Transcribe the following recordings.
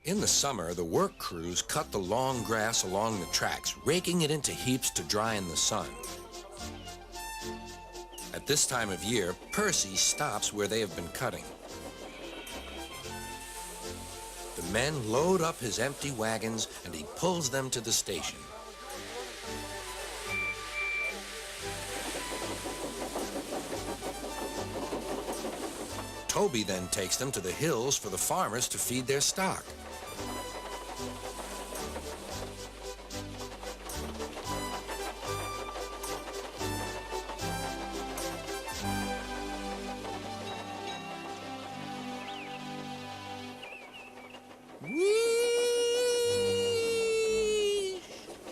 In the summer, the work crews cut the long grass along the tracks, raking it into heaps to dry in the sun. At this time of year, Percy stops where they have been cutting. The men load up his empty wagons and he pulls them to the station. Toby then takes them to the hills for the farmers to feed their stock.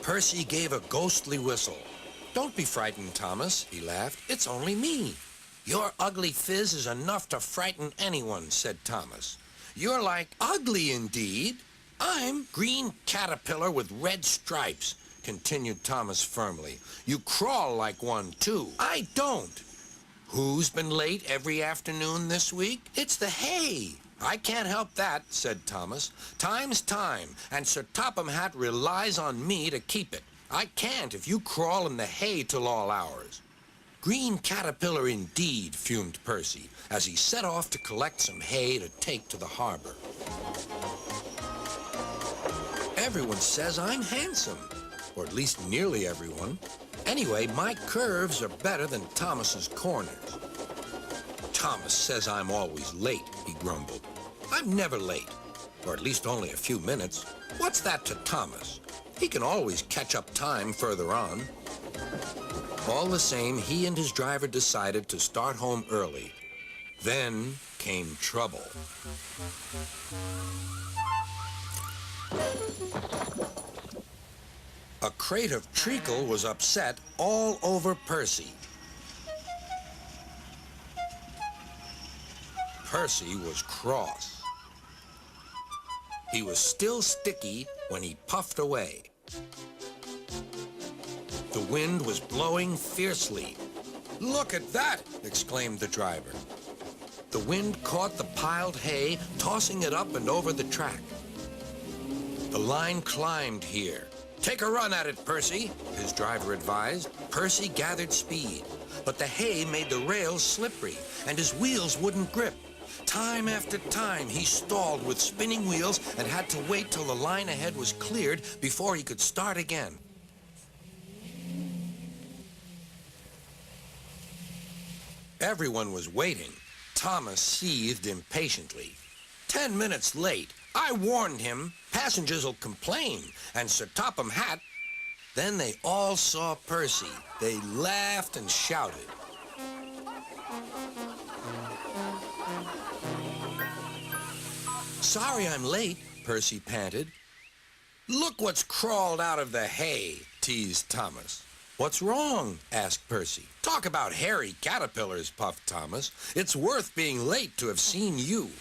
Percy gave a ghostly whistle. "Don't be frightened, Thomas," he laughed. "It's only me." "Your ugly phiz is enough to frighten anyone," said Thomas. "You're like ugly indeed." "I'm green caterpillar with red stripes," continued Thomas firmly. "You crawl like one, too." "I don't." "Who's been late every afternoon this week?" "It's the hay." "I can't help that," said Thomas. "Time's time, and Sir Topham Hatt relies on me to keep it. I can't if you crawl in the hay till all hours." "Green caterpillar indeed," fumed Percy, as he set off to collect some hay to take to the harbor. "Everyone says I'm handsome, or at least nearly everyone. Anyway, my curves are better than Thomas's corners." "Thomas says I'm always late," he grumbled. "I'm never late, or at least only a few minutes. What's that to Thomas? He can always catch up time further on." All the same, he and his driver decided to start home early. Then came trouble. A crate of treacle was upset all over Percy. Percy was cross. He was still sticky when he puffed away. The wind was blowing fiercely. "Look at that!" exclaimed the driver. The wind caught the piled hay, tossing it up and over the track. The line climbed here. "Take a run at it, Percy," his driver advised. Percy gathered speed, but the hay made the rails slippery, and his wheels wouldn't grip. Time after time, he stalled with spinning wheels and had to wait till the line ahead was cleared before he could start again. Everyone was waiting. Thomas seethed impatiently. 10 minutes late. I warned him. Passengers'll complain. And Sir Topham Hatt." Then they all saw Percy. They laughed and shouted. "Sorry I'm late," Percy panted. "Look what's crawled out of the hay," teased Thomas. "What's wrong?" asked Percy. "Talk about hairy caterpillars," puffed Thomas. "It's worth being late to have seen you."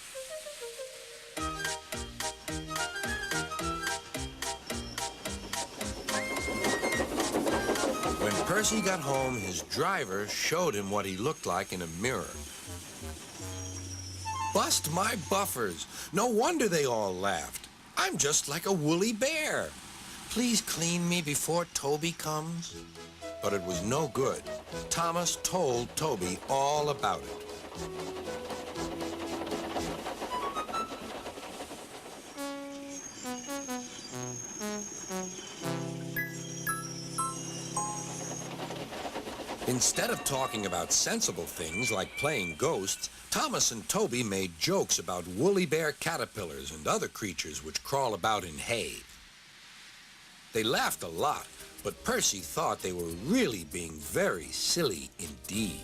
When Percy got home, his driver showed him what he looked like in a mirror. "Bust my buffers. No wonder they all laughed. I'm just like a woolly bear. Please clean me before Toby comes." But it was no good. Thomas told Toby all about it. Instead of talking about sensible things like playing ghosts, Thomas and Toby made jokes about woolly bear caterpillars and other creatures which crawl about in hay. They laughed a lot, but Percy thought they were really being very silly indeed.